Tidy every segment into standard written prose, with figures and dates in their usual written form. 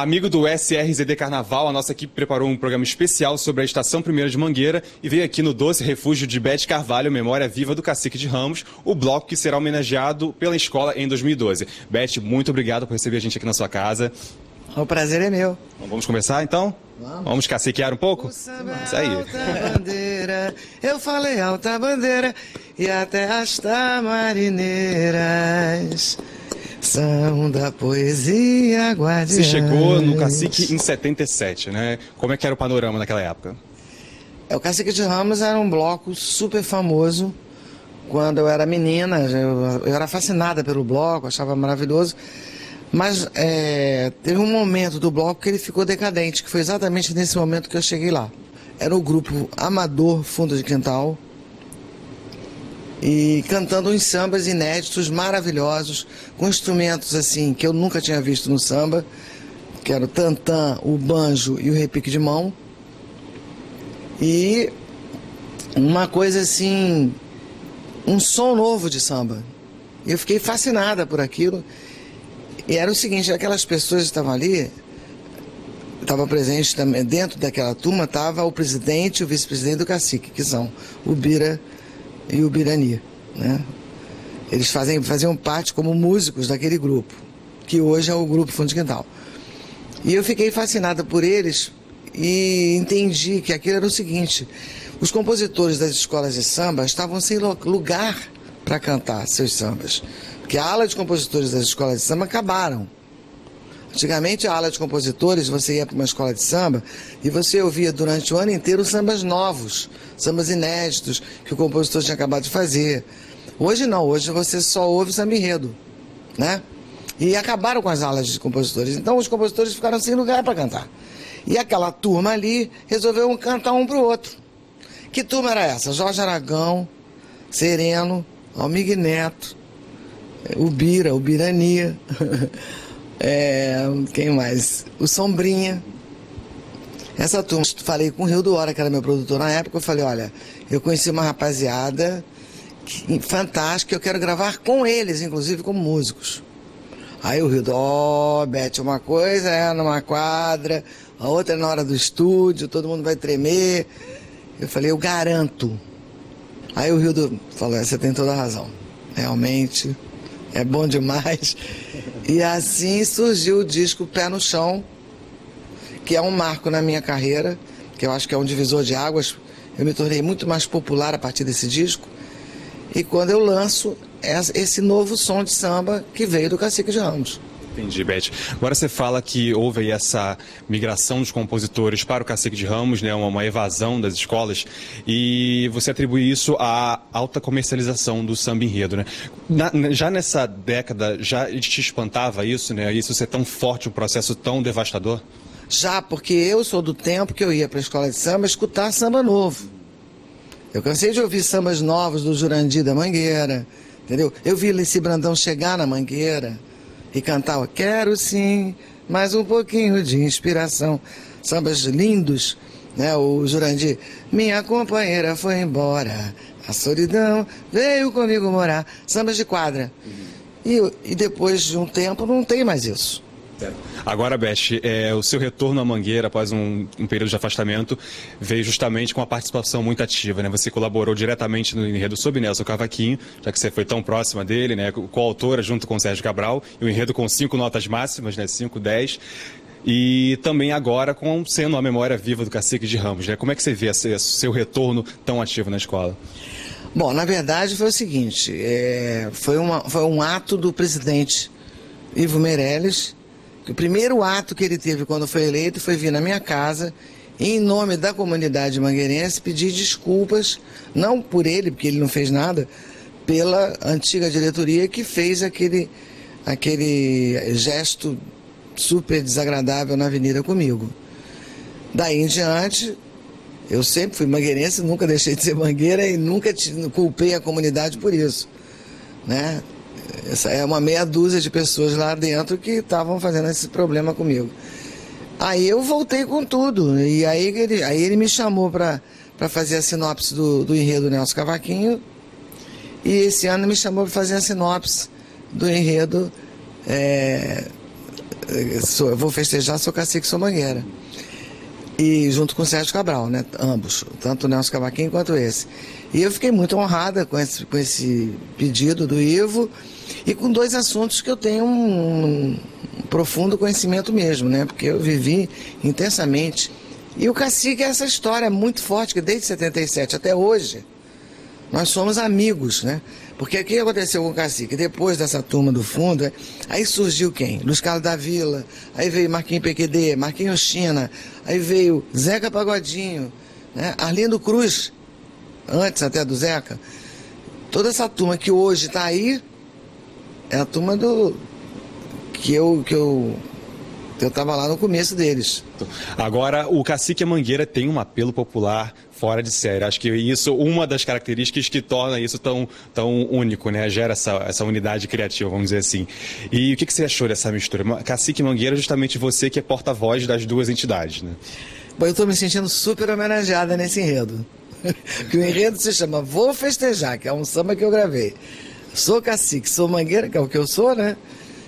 Amigo do SRZD Carnaval, a nossa equipe preparou um programa especial sobre a Estação 1ª de Mangueira e veio aqui no Doce Refúgio de Bete Carvalho, Memória Viva do Cacique de Ramos, o bloco que será homenageado pela escola em 2012. Bete, muito obrigado por receber a gente aqui na sua casa. O prazer é meu. Vamos começar então? Vamos caciquear um pouco? Isso aí. Alta bandeira, eu falei alta bandeira e até as tamarineiras são da poesia guardiã. Você chegou no Cacique em 77, né? Como é que era o panorama naquela época? O Cacique de Ramos era um bloco super famoso. Quando eu era menina, eu era fascinada pelo bloco, achava maravilhoso. Mas teve um momento do bloco que ele ficou decadente, que foi exatamente nesse momento que eu cheguei lá. Era o grupo amador Fundo de Quintal, e cantando uns sambas inéditos, maravilhosos, com instrumentos assim que eu nunca tinha visto no samba, que era o tantã, o banjo e o repique de mão. E uma coisa assim, um som novo de samba. Eu fiquei fascinada por aquilo. E era o seguinte, aquelas pessoas que estavam ali, estavam presentes também, dentro daquela turma estava o presidente e o vice-presidente do Cacique, que são o Bira e o Birani, né? Eles faziam parte como músicos daquele grupo, que hoje é o Grupo Fundo de Quintal. E eu fiquei fascinada por eles e entendi que aquilo era o seguinte, os compositores das escolas de samba estavam sem lugar para cantar seus sambas, porque a ala de compositores das escolas de samba acabaram. Antigamente, a ala de compositores, você ia para uma escola de samba e você ouvia durante o ano inteiro sambas novos, sambas inéditos, que o compositor tinha acabado de fazer. Hoje não, hoje você só ouve samba enredo, né? E acabaram com as alas de compositores. Então os compositores ficaram sem lugar para cantar. E aquela turma ali resolveu cantar um para o outro. Que turma era essa? Jorge Aragão, Sereno, Almir Neto, o Bira, o Birani... quem mais? O Sombrinha. Essa turma, falei com o Rio do Hora, que era meu produtor na época, eu falei, olha, eu conheci uma rapaziada fantástica, eu quero gravar com eles, inclusive como músicos. Aí o Rio do Bete, uma coisa é numa quadra, a outra é na hora do estúdio, todo mundo vai tremer. Eu falei, eu garanto. Aí o Rio falou, você tem toda a razão, realmente... é bom demais. E assim surgiu o disco Pé no Chão, que é um marco na minha carreira, que eu acho que é um divisor de águas. Eu me tornei muito mais popular a partir desse disco. E quando eu lanço esse novo som de samba que veio do Cacique de Ramos. Entendi, Bete. Agora você fala que houve aí essa migração dos compositores para o Cacique de Ramos, né, uma evasão das escolas, e você atribui isso à alta comercialização do samba enredo, né? Já nessa década, já te espantava isso, né? Isso ser tão forte, um processo tão devastador? Já, porque eu sou do tempo que eu ia para a escola de samba escutar samba novo. Eu cansei de ouvir sambas novos do Jurandir da Mangueira, entendeu? Eu vi Lissi Brandão chegar na Mangueira e cantava, quero sim, mais um pouquinho de inspiração. Sambas lindos, né? O Jurandir, minha companheira foi embora, a solidão veio comigo morar. Sambas de quadra. E depois de um tempo não tem mais isso. Agora, Bete, o seu retorno à Mangueira após um período de afastamento veio justamente com uma participação muito ativa, né? Você colaborou diretamente no enredo Sob Nelson Cavaquinho, já que você foi tão próxima dele, né? Coautora junto com o Sérgio Cabral, e o enredo com 5 notas máximas, né? 5, 10. E também agora sendo a memória viva do Cacique de Ramos, né? Como é que você vê seu retorno tão ativo na escola? Bom, na verdade foi o seguinte, foi um ato do presidente Ivo Meirelles. O primeiro ato que ele teve quando foi eleito foi vir na minha casa, em nome da comunidade mangueirense, pedir desculpas, não por ele, porque ele não fez nada, pela antiga diretoria que fez aquele gesto super desagradável na avenida comigo. Daí em diante, eu sempre fui mangueirense, nunca deixei de ser mangueira e nunca culpei a comunidade por isso, né? Essa é uma meia dúzia de pessoas lá dentro que estavam fazendo esse problema comigo. Aí eu voltei com tudo. E aí ele me chamou para fazer a sinopse do enredo Nelson Cavaquinho. E esse ano me chamou para fazer a sinopse do enredo eu vou festejar, sou cacique, sou mangueira. E junto com o Sérgio Cabral, né? Ambos, tanto o Nelson Cavaquinho quanto esse. E eu fiquei muito honrada com esse pedido do Ivo e com dois assuntos que eu tenho um profundo conhecimento mesmo, né? Porque eu vivi intensamente. E o cacique é essa história muito forte, que desde 77 até hoje, nós somos amigos, né? Porque o que aconteceu com o cacique? Depois dessa turma do fundo, aí surgiu quem? Luiz Carlos da Vila, aí veio Marquinhos PQD, Marquinhos China, aí veio Zeca Pagodinho, né? Arlindo Cruz, antes até do Zeca. Toda essa turma que hoje está aí, é a turma que eu estava lá no começo deles. Agora, o Cacique Mangueira tem um apelo popular fora de série. Acho que isso, uma das características que torna isso tão único, né? Gera essa unidade criativa, vamos dizer assim. E o que você achou dessa mistura? Cacique Mangueira, justamente você que é porta-voz das duas entidades, né? Bom, eu estou me sentindo super homenageada nesse enredo. Que o enredo se chama Vou Festejar, que é um samba que eu gravei. Sou cacique, sou mangueira, que é o que eu sou, né?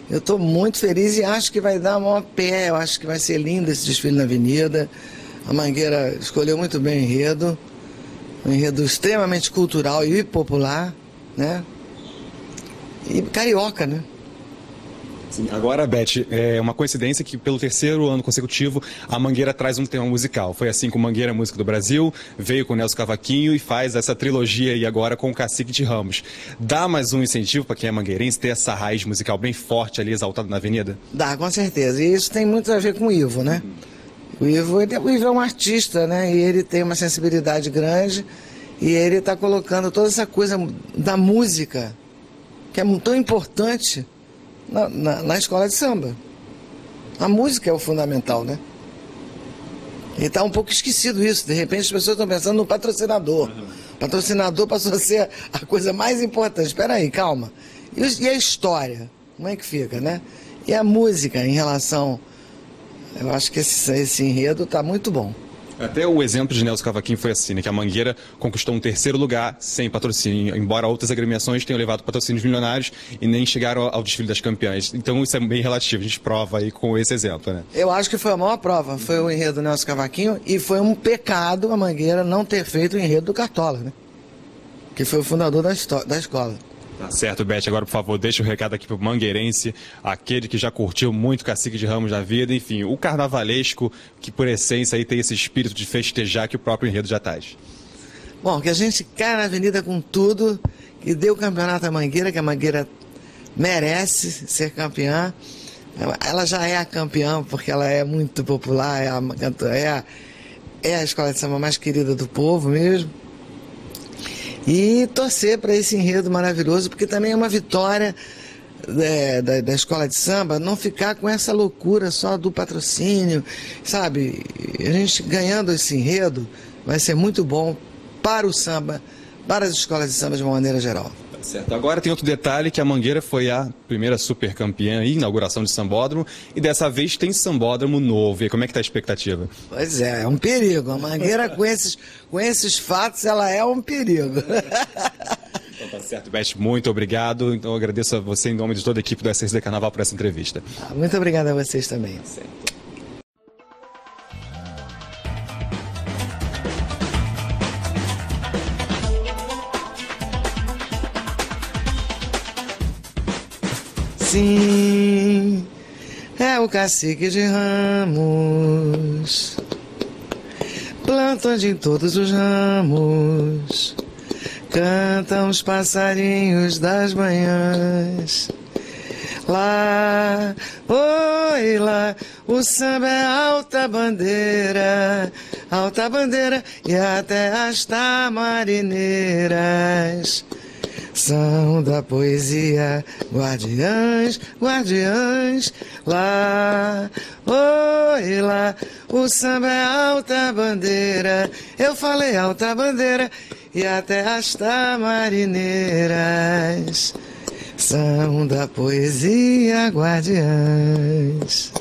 Eu estou muito feliz e acho que vai dar maior pé, eu acho que vai ser lindo esse desfile na avenida. A Mangueira escolheu muito bem o enredo, um enredo extremamente cultural e popular, né? E carioca, né? Sim. Agora, Beth, é uma coincidência que pelo terceiro ano consecutivo a Mangueira traz um tema musical. Foi assim com Mangueira Música do Brasil, veio com o Nelson Cavaquinho e faz essa trilogia aí agora com o Cacique de Ramos. Dá mais um incentivo para quem é mangueirense ter essa raiz musical bem forte ali, exaltada na avenida? Dá, com certeza. E isso tem muito a ver com o Ivo, né? O Ivo é um artista, né? E ele tem uma sensibilidade grande e ele está colocando toda essa coisa da música, que é tão importante, na escola de samba. A música é o fundamental, né? E está um pouco esquecido isso. De repente as pessoas estão pensando no patrocinador. O patrocinador passou a ser a coisa mais importante. Espera aí, calma. E a história? Como é que fica, né? E a música em relação... Eu acho que esse enredo está muito bom. Até o exemplo de Nelson Cavaquinho foi assim, né, que a Mangueira conquistou um terceiro lugar sem patrocínio, embora outras agremiações tenham levado patrocínios milionários e nem chegaram ao desfile das campeãs. Então isso é bem relativo, a gente prova aí com esse exemplo, né? Eu acho que foi a maior prova, foi o enredo do Nelson Cavaquinho e foi um pecado a Mangueira não ter feito o enredo do Cartola, né? Que foi o fundador da escola. Tá certo, Beth. Agora, por favor, deixa o recado aqui pro mangueirense, aquele que já curtiu muito Cacique de Ramos na vida, enfim, o carnavalesco, que por essência aí tem esse espírito de festejar que o próprio enredo já traz. Bom, que a gente cai na avenida com tudo, que dê o campeonato à Mangueira, que a Mangueira merece ser campeã. Ela já é a campeã, porque ela é muito popular, é a escola de samba mais querida do povo mesmo. E torcer para esse enredo maravilhoso, porque também é uma vitória da escola de samba não ficar com essa loucura só do patrocínio, sabe? A gente ganhando esse enredo vai ser muito bom para o samba, para as escolas de samba de uma maneira geral. Certo. Agora tem outro detalhe, que a Mangueira foi a primeira super campeã e inauguração de sambódromo, e dessa vez tem sambódromo novo. E como é que está a expectativa? Pois é um perigo. A Mangueira com esses fatos, ela é um perigo. Então tá certo, Beth, muito obrigado. Então eu agradeço a você em nome de toda a equipe do SSD Carnaval por essa entrevista. Muito obrigado a vocês também. Certo. Sim, é o Cacique de Ramos, plantam de todos os ramos, cantam os passarinhos das manhãs. Lá, oi lá, o samba é alta bandeira e até as tamarineiras são da poesia guardiãs, guardiãs. Lá, oi lá, o samba é alta bandeira, eu falei alta bandeira, e até as tamarineiras são da poesia guardiãs.